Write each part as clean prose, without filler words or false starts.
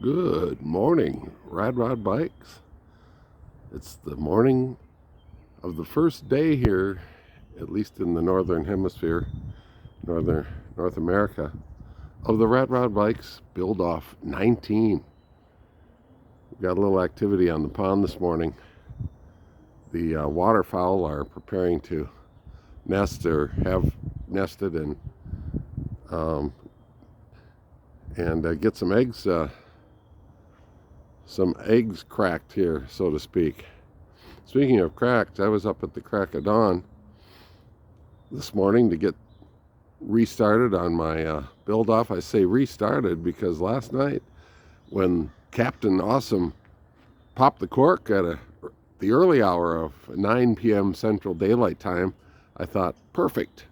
Good morning, Rod Bikes. It's the morning of the first day here, at least in the northern hemisphere, North America, of the Rod Bikes Build Off 19. We've got a little activity on the pond this morning. The waterfowl are preparing to nest or have nested and get some eggs cracked here, so to speak. Speaking of cracked, I was up at the crack of dawn this morning to get restarted on my build off. I say restarted because last night when Captain Awesome popped the cork at the early hour of 9 p.m. Central Daylight Time, I thought, perfect,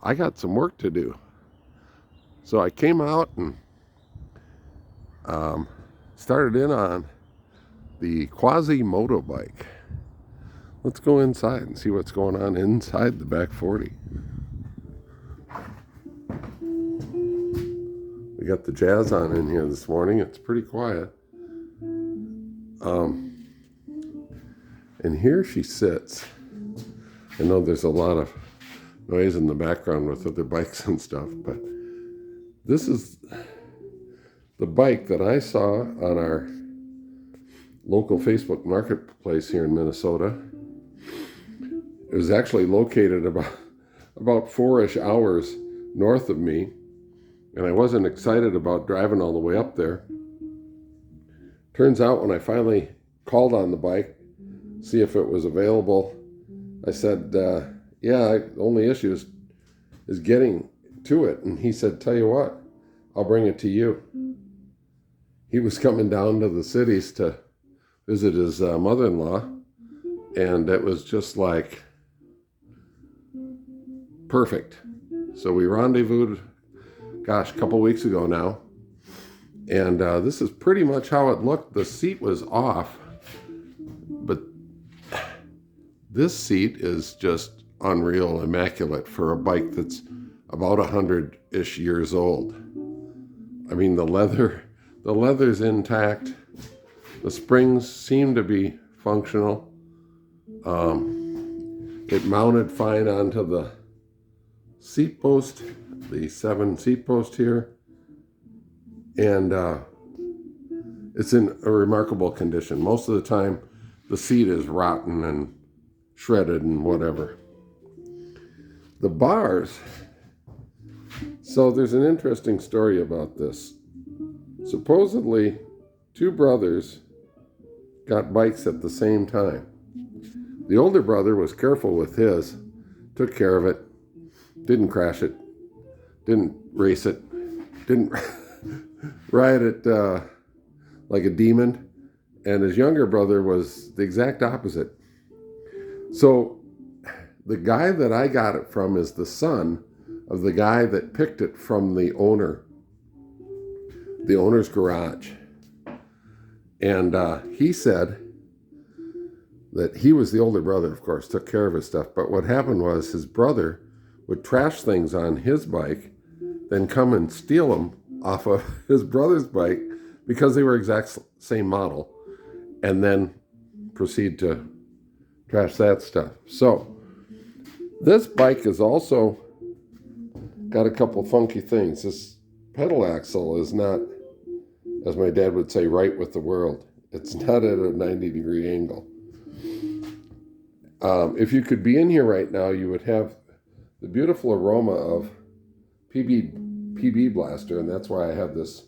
I got some work to do. So I came out and started in on the Quasi-Motobike. Let's go inside and see what's going on inside the back 40. We got the jazz on in here this morning. It's pretty quiet. And here she sits. I know there's a lot of noise in the background with other bikes and stuff, but this is the bike that I saw on our local Facebook marketplace here in Minnesota. It was actually located about 4-ish hours north of me, and I wasn't excited about driving all the way up there. Turns out when I finally called on the bike, see if it was available, I said, yeah, the only issue is getting to it. And he said, tell you what, I'll bring it to you. He was coming down to the cities to visit his mother-in-law, and it was just like perfect. So we rendezvoused, a couple weeks ago now, and this is pretty much how it looked. The seat was off, but this seat is just unreal, immaculate for a bike that's about 100-ish years old. I mean, the leather's intact. The springs seem to be functional. It mounted fine onto the seat post, the 7 seat post here, and it's in a remarkable condition. Most of the time, the seat is rotten and shredded and whatever. The bars. So there's an interesting story about this. Supposedly, 2 brothers got bikes at the same time. The older brother was careful with his, took care of it, didn't crash it, didn't race it, didn't ride it like a demon, and his younger brother was the exact opposite. So the guy that I got it from is the son of the guy that picked it from the owner's garage. And he said that he was the older brother, of course, took care of his stuff. But what happened was his brother would trash things on his bike, then come and steal them off of his brother's bike because they were exact same model, and then proceed to trash that stuff. So this bike has also got a couple funky things. This pedal axle is not, as my dad would say, right with the world. It's not at a 90-degree angle. If you could be in here right now, you would have the beautiful aroma of PB Blaster, and that's why I have this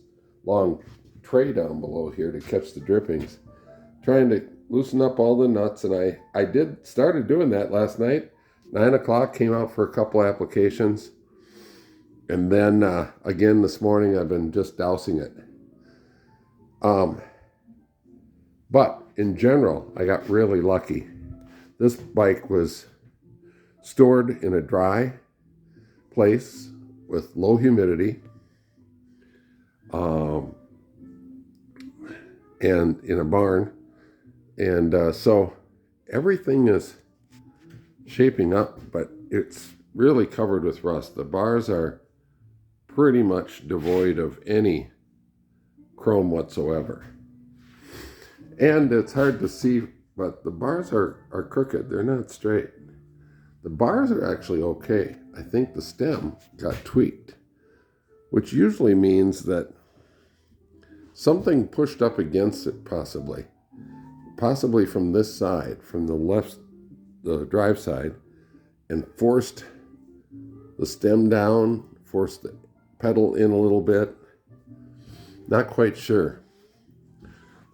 long tray down below here to catch the drippings. Trying to loosen up all the nuts, and I started doing that last night. 9 o'clock, came out for a couple applications, and then again this morning I've been just dousing it. But in general, I got really lucky. This bike was stored in a dry place with low humidity, and in a barn. And so everything is shaping up, but it's really covered with rust. The bars are pretty much devoid of any chrome whatsoever. And it's hard to see, but the bars are crooked. They're not straight. The bars are actually okay. I think the stem got tweaked, which usually means that something pushed up against it, possibly from this side, from the left, the drive side, and forced the stem down, forced the pedal in a little bit. Not quite sure.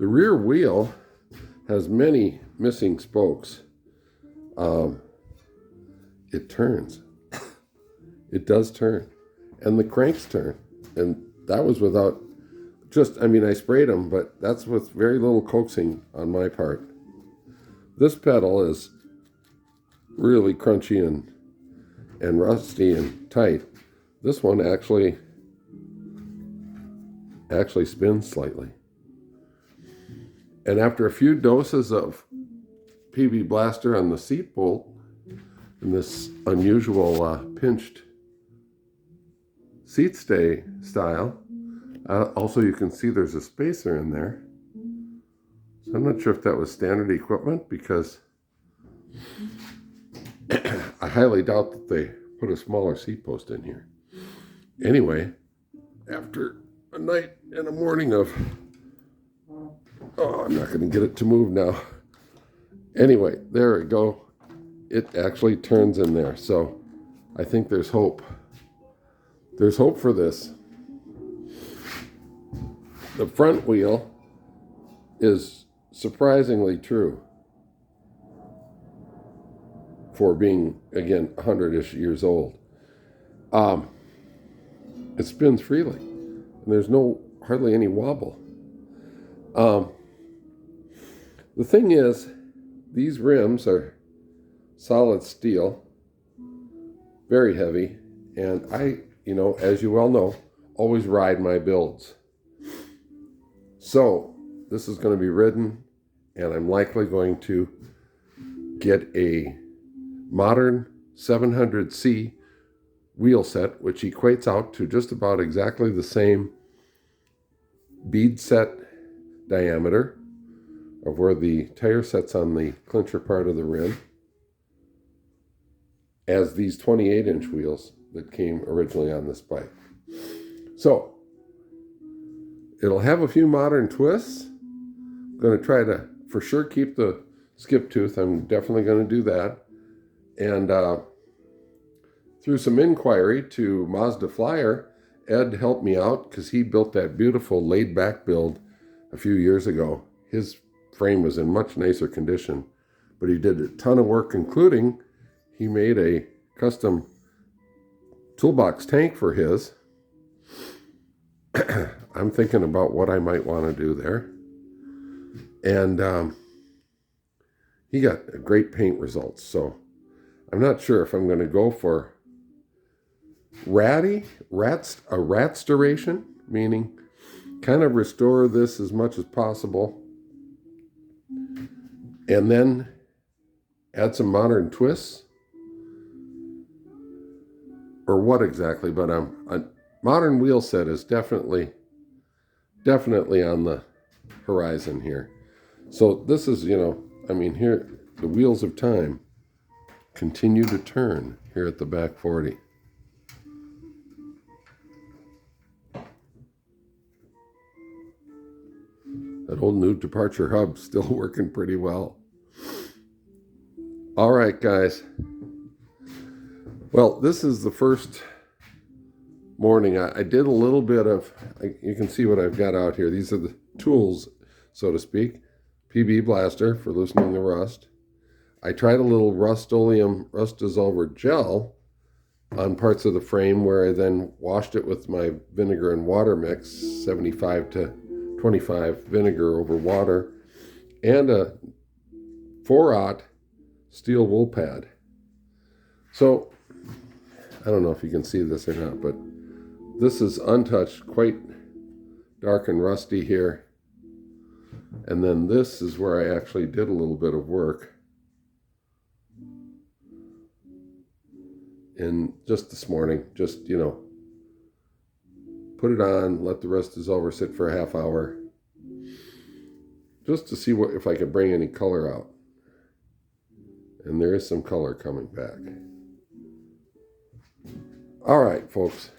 The rear wheel has many missing spokes. It turns. It does turn. And the cranks turn. And that was without I sprayed them, but that's with very little coaxing on my part. This pedal is really crunchy and rusty and tight. This one actually spins slightly. And after a few doses of PB Blaster on the seat bolt, in this unusual pinched seat stay style, also you can see there's a spacer in there. So I'm not sure if that was standard equipment, because I highly doubt that they put a smaller seat post in here. Anyway, after a night and a morning of, I'm not going to get it to move now. Anyway, there we go. It actually turns in there. So I think there's hope. There's hope for this. The front wheel is surprisingly true for being, again, 100-ish years old. It spins freely, and there's hardly any wobble. The thing is, these rims are solid steel, very heavy, and I, as you well know, always ride my builds. So this is going to be ridden, and I'm likely going to get a modern 700C wheel set, which equates out to just about exactly the same bead set diameter of where the tire sets on the clincher part of the rim as these 28-inch wheels that came originally on this bike. So it'll have a few modern twists. I'm going to try to, for sure, keep the skip tooth. I'm definitely going to do that. And through some inquiry to Mazda Flyer, Ed helped me out because he built that beautiful laid-back build a few years ago. His frame was in much nicer condition, but he did a ton of work, including he made a custom toolbox tank for his. I'm thinking about what I might want to do there. And he got great paint results. So I'm not sure if I'm going to go for ratstoration, meaning kind of restore this as much as possible, and then add some modern twists, or what exactly. But a modern wheel set is definitely on the horizon here. So this is, here the wheels of time continue to turn here at the back 40. That old new departure hub still working pretty well. All right, guys. Well, this is the first morning. I did a little bit of, you can see what I've got out here. These are the tools, so to speak. PB Blaster for loosening the rust. I tried a little Rust-Oleum rust dissolver gel on parts of the frame, where I then washed it with my vinegar and water mix, 75 to 25 vinegar over water, and a 4/0 steel wool pad. So I don't know if you can see this or not, but this is untouched, quite dark and rusty here. And then this is where I actually did a little bit of work. And just this morning, put it on, let the rest is over, sit for a half hour, just to see what if I can bring any color out. And there is some color coming back. All right, folks.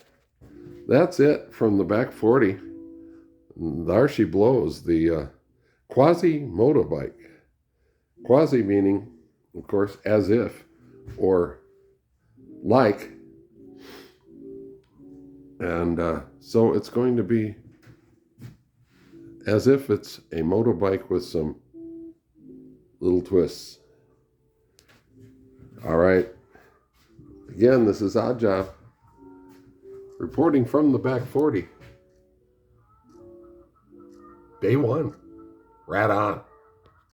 That's it from the back 40. There she blows, the Quasi-Motobike. Quasi meaning, of course, as if, or like. And so it's going to be as if it's a motorbike with some little twists. All right. Again, this is Odd Job, reporting from the back 40. Day 1. Right on.